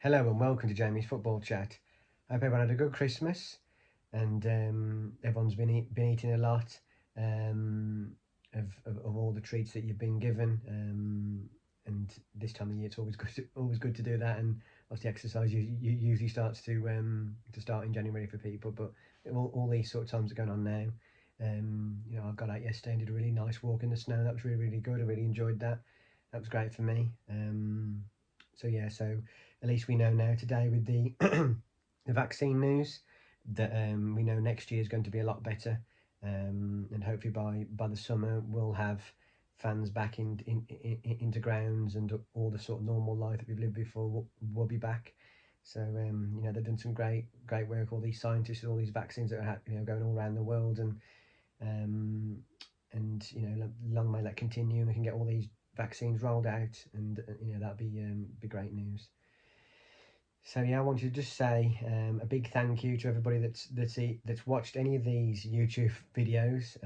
Hello and welcome to Jamie's Football Chat. I hope everyone had a good Christmas and everyone's been eating a lot of all the treats that you've been given. And this time of year, it's always good to do that. And obviously, exercise you usually starts to start in January for people. But all these sort of times are going on now. I got out yesterday and did a really nice walk in the snow. That was really good. I really enjoyed that. That was great for me. So at least we know now today with the the vaccine news that we know next year is going to be a lot better, and hopefully by the summer we'll have fans back into grounds, and all the sort of normal life that we've lived before will be back. So they've done some great work. All these scientists with all these vaccines that are going all around the world, um, and long may that continue, and we can get all these vaccines rolled out, and that'd be great news. So yeah, I wanted to just say a big thank you to everybody that's watched any of these YouTube videos,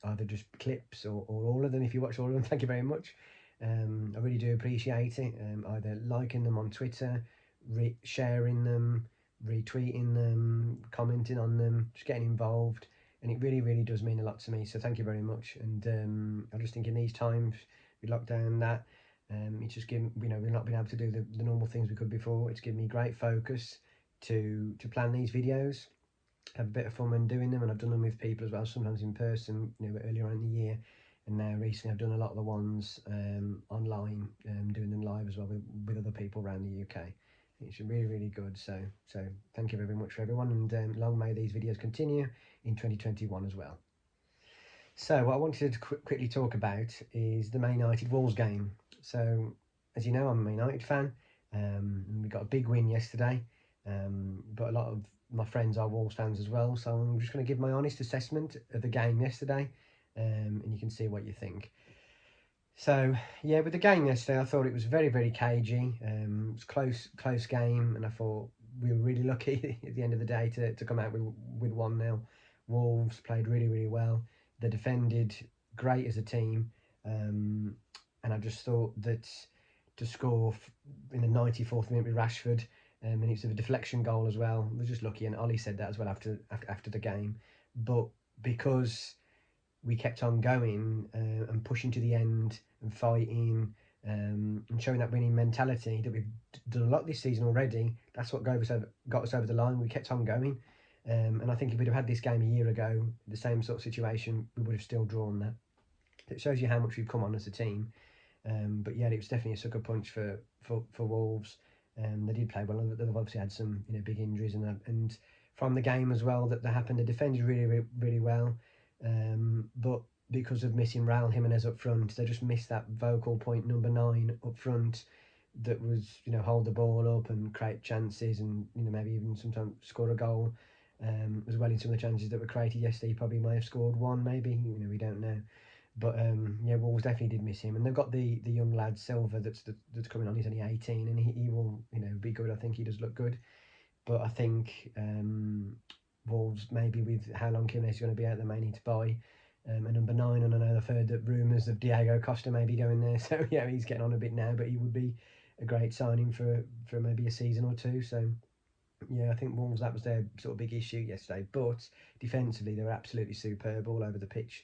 either just clips or all of them. If you watch all of them, thank you very much. I really do appreciate it. Either liking them on Twitter, sharing them, retweeting them, commenting on them, just getting involved, and it really does mean a lot to me. So thank you very much. And I just think in these times with lockdown that. It's just given, we've not been able to do the normal things we could before. It's given me great focus to plan these videos, have a bit of fun when doing them, and I've done them with people as well, sometimes in person, earlier on in the year, and now recently I've done a lot of the ones online, doing them live as well with other people around the UK. It's really good. So thank you very much for everyone, and long may these videos continue in 2021 as well. So what I wanted to quickly talk about is the Man United Wolves game. So, as you know, I'm a Man United fan. And we got a big win yesterday, but a lot of my friends are Wolves fans as well. So I'm just going to give my honest assessment of the game yesterday, and you can see what you think. So yeah, with the game yesterday, I thought it was very cagey. It was close game, and I thought we were really lucky at the end of the day to come out with 1-0. Wolves played really well. They defended great as a team. And I just thought that to score in the 94th minute with Rashford, and it's a deflection goal as well. We're just lucky, and Ollie said that as well after the game. But because we kept on going and pushing to the end and fighting, and showing that winning mentality that we've done a lot this season already, that's what got us over the line. We kept on going, and I think if we'd have had this game a year ago, the same sort of situation, we would have still drawn that. It shows you how much we've come on as a team. But yeah, it was definitely a sucker punch for Wolves. They did play well. They've obviously had some big injuries, and from the game as well that happened, they defended really well. But because of missing Raul Jimenez up front, they just missed that vocal point number 9 up front that was hold the ball up and create chances, and maybe even sometimes score a goal. As well in some of the chances that were created yesterday, he probably may have scored one, maybe we don't know. But yeah, Wolves definitely did miss him, and they've got the young lad Silva that's coming on. He's only 18, and he will be good. I think he does look good, but I think Wolves, maybe with how long Jimenez is going to be out, they may need to buy a number 9. And I know I've heard that rumours of Diego Costa may be going there, so yeah, he's getting on a bit now, but he would be a great signing for maybe a season or two. So yeah, I think Wolves, that was their sort of big issue yesterday, but defensively they were absolutely superb all over the pitch.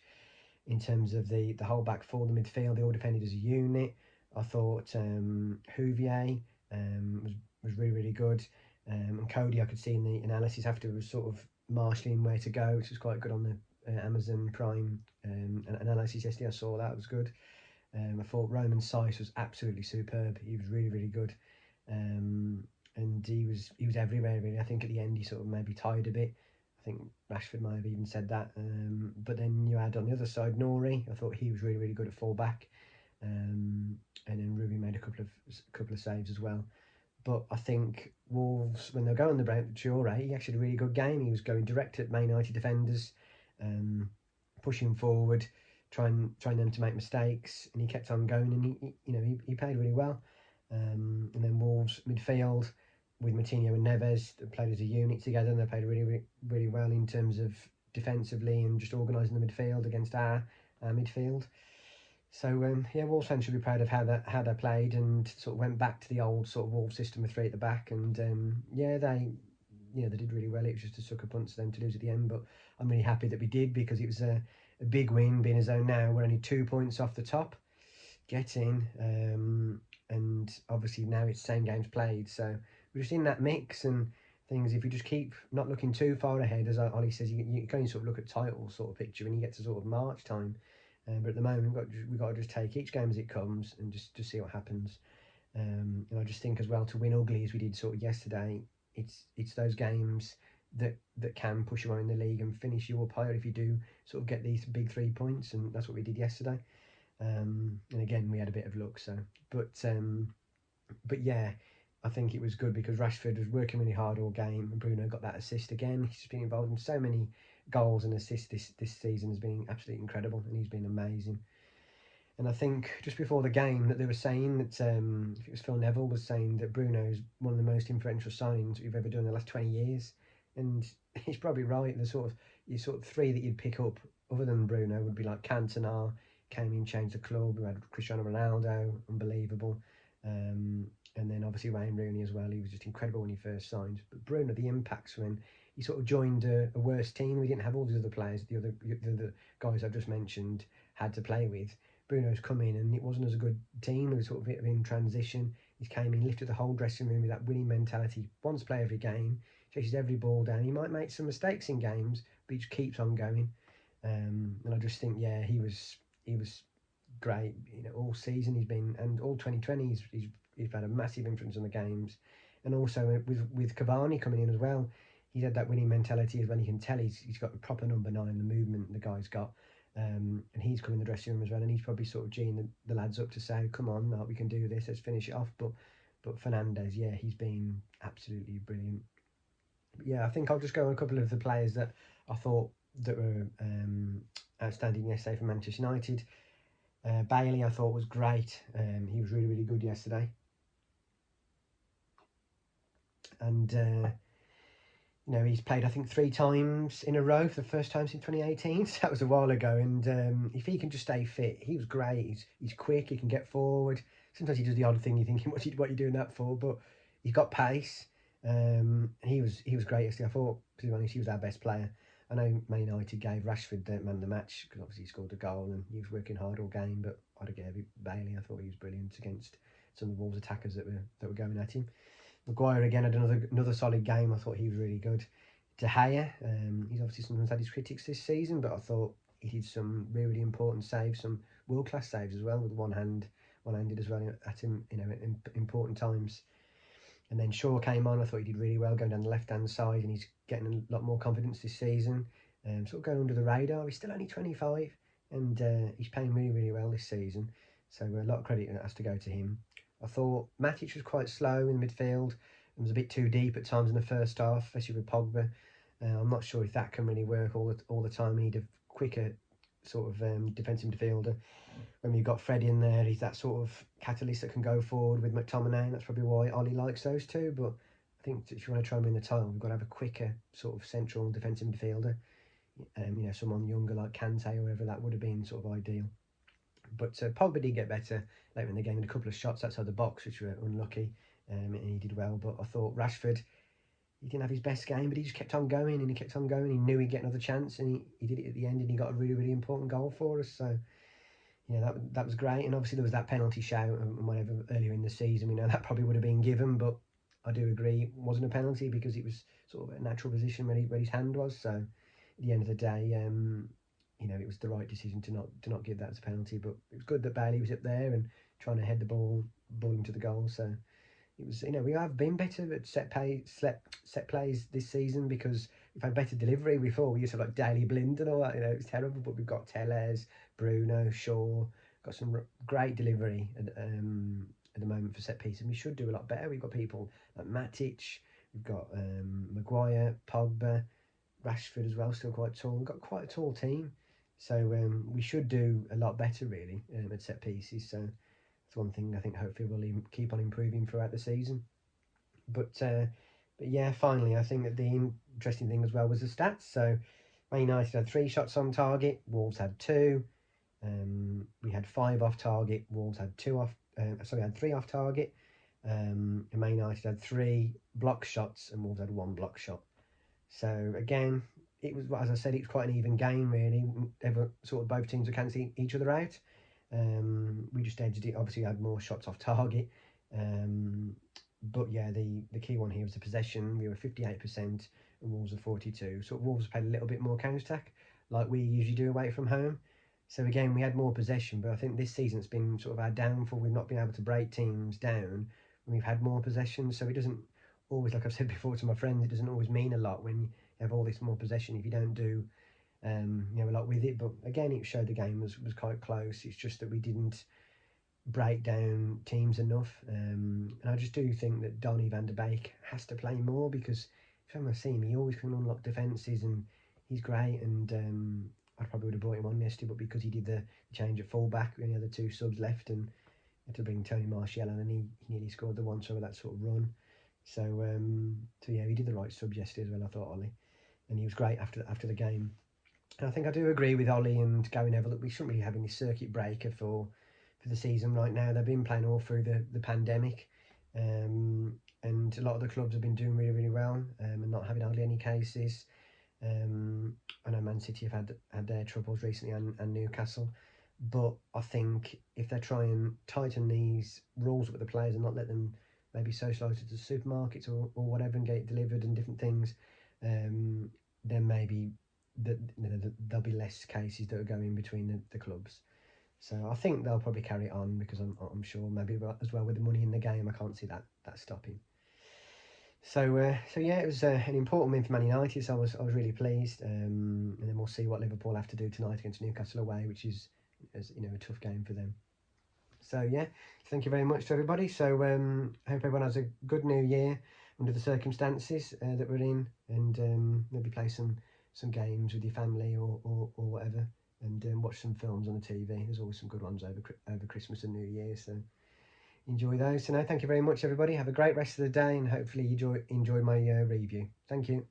In terms of the whole back four, the midfield, they all defended as a unit. I thought Huvier was really good. And Cody, I could see in the analysis after, was sort of marshalling where to go, which was quite good on the Amazon Prime analysis yesterday. I saw that, it was good. I thought Roman Saiss was absolutely superb. He was really good. And he was everywhere really. I think at the end he sort of maybe tired a bit. I think Rashford might have even said that. But then you had on the other side Nori. I thought he was really good at full back. And then Ruby made a couple of saves as well. But I think Wolves, when they're going the break, Traore, he actually had a really good game. He was going direct at Man United defenders, pushing forward, trying them to make mistakes, and he kept on going, and he played really well. And then Wolves midfield with Moutinho and Neves, they played as a unit together, and they played really well in terms of defensively and just organising the midfield against our midfield. So yeah, Wolves fans should be proud of how they played and sort of went back to the old sort of Wolves system with three at the back, and yeah, they did really well. It was just a sucker punch to them to lose at the end, but I'm really happy that we did because it was a big win. Being as though now we're only 2 points off the top, getting and obviously now it's same games played, so we're just in that mix and things. If you just keep not looking too far ahead, as Ollie says, you can only sort of look at title sort of picture when you get to sort of March time. But at the moment, we've got to just take each game as it comes and just see what happens. And I just think as well, to win ugly as we did sort of yesterday, it's those games that can push you on in the league and finish you up higher if you do sort of get these big 3 points, and that's what we did yesterday. And again, we had a bit of luck. So, but yeah, I think it was good because Rashford was working really hard all game, and Bruno got that assist again. He's been involved in so many goals and assists this season. Has been absolutely incredible, and he's been amazing. And I think just before the game that they were saying that if it was Phil Neville was saying that Bruno is one of the most influential signings we've ever done in the last 20 years, and he's probably right. The sort of three that you'd pick up other than Bruno would be like Cantona, came in, changed the club. We had Cristiano Ronaldo, unbelievable, and then obviously Wayne Rooney as well. He was just incredible when he first signed. But Bruno, the impacts when he sort of joined a worse team. We didn't have all the other players, the guys I've just mentioned had to play with. Bruno's come in and it wasn't as a good team. It was sort of a bit of in transition. He came in, lifted the whole dressing room with that winning mentality. Wants to play every game, chases every ball down. He might make some mistakes in games, but he just keeps on going. And I just think, yeah, he was great. All season he's been, and all 2020 he's had a massive influence on the games, and also with Cavani coming in as well. He's had that winning mentality as well. You can tell he's got the proper number 9, the movement the guy's got. And he's come in the dressing room as well, and he's probably sort of geeing the lads up to say, "Come on, we can do this. Let's finish it off." But Fernandez, yeah, he's been absolutely brilliant. But yeah, I think I'll just go on a couple of the players that I thought that were outstanding yesterday for Manchester United. Bailey, I thought was great. He was really good yesterday, and he's played, I think, 3 times in a row for the first time since 2018. So that was a while ago. And if he can just stay fit, he was great. He's quick. He can get forward. Sometimes he does the odd thing. You're thinking, what are you doing that for? But he's got pace. And he was great yesterday. I thought, to be honest, he was our best player. I know Man United gave Rashford the man of the match because obviously he scored a goal and he was working hard all game. But I'd have gave it Bailey. I thought he was brilliant against some of the Wolves attackers that were going at him. Maguire again had another solid game. I thought he was really good. De Gea, he's obviously sometimes had his critics this season, but I thought he did some really important saves, some world class saves as well, with one-handed as well at him, in important times. And then Shaw came on. I thought he did really well going down the left hand side, and he's getting a lot more confidence this season. Sort of going under the radar. He's still only 25, and he's playing really well this season. So a lot of credit has to go to him. I thought Matic was quite slow in the midfield and was a bit too deep at times in the first half, especially with Pogba. I'm not sure if that can really work all the time. We need a quicker sort of defensive midfielder. When we've got Fred in there, he's that sort of catalyst that can go forward with McTominay. That's probably why Ollie likes those two. But I think if you want to try and win the title, we've got to have a quicker sort of central defensive midfielder. Someone younger like Kante or whatever, that would have been sort of ideal. But Pogba did get better later in the game with a couple of shots outside the box, which were unlucky, and he did well. But I thought Rashford, he didn't have his best game, but he just kept on going and he kept on going. He knew he'd get another chance, and he did it at the end, and he got a really important goal for us. So yeah, that was great. And obviously there was that penalty shout and whatever earlier in the season. We know that probably would have been given, but I do agree it wasn't a penalty because it was sort of a natural position where his hand was. So at the end of the day, it was the right decision to not give that as a penalty. But it was good that Bailey was up there and trying to head the ball into the goal. So it was, we have been better at set plays this season because we've had better delivery. Before we used to have like Daily Blind and all that. It was terrible. But we've got Tellez, Bruno, Shaw, got some great delivery at the moment for set piece, and we should do a lot better. We've got people like Matic, we've got Maguire, Pogba, Rashford as well, still quite tall. We've got quite a tall team, so we should do a lot better really at set pieces. So it's one thing I think hopefully we'll keep on improving throughout the season. But yeah, finally I think that the interesting thing as well was the stats. So Man United had 3 shots on target, Wolves had 2. We had 5 off target. Wolves had 2 off. Sorry, had 3 off target. And Man United had 3 block shots, and Wolves had 1 block shot. So again, it was, as I said, it was quite an even game really. Ever sort of both teams were cancelling each other out. We just edged it. Obviously, had more shots off target. But yeah, the key one here was the possession. We were 58%, and Wolves were 42. So Wolves played a little bit more counter attack, like we usually do away from home. So again, we had more possession, but I think this season it's been sort of our downfall. We've not been able to break teams down when we've had more possession. So it doesn't always, like I've said before to my friends, it doesn't always mean a lot when you have all this more possession if you don't do a lot with it. But again, it showed the game was quite close. It's just that we didn't break down teams enough. And I just do think that Donny van der Beek has to play more, because if I see him, he always can unlock defences and he's great. And I probably would have brought him on yesterday, but because he did the change at fullback, we only had the 2 subs left, and had to bring Tony Martial on, and he nearly scored the one over that sort of run. So yeah, he did the right subs yesterday as well, I thought, Ollie, and he was great after the game. And I think I do agree with Ollie and Gary Neville that we shouldn't really have any circuit breaker for the season right now. They've been playing all through the pandemic, and a lot of the clubs have been doing really, really well, and not having hardly any cases. I know Man City have had their troubles recently, and Newcastle. But I think if they try and tighten these rules with the players and not let them maybe socialise to the supermarkets or whatever and get it delivered and different things, then maybe there'll be less cases that are going between the clubs. So I think they'll probably carry it on, because I'm sure maybe as well with the money in the game, I can't see that stopping. So yeah, it was an important win for Man United. So I was really pleased, and then we'll see what Liverpool have to do tonight against Newcastle away, which is a tough game for them. So yeah, thank you very much to everybody. So I hope everyone has a good New Year under the circumstances that we're in, and maybe play some games with your family or whatever, and watch some films on the TV. There's always some good ones over Christmas and New Year, so enjoy those. So no, thank you very much, everybody. Have a great rest of the day, and hopefully you enjoy my review. Thank you.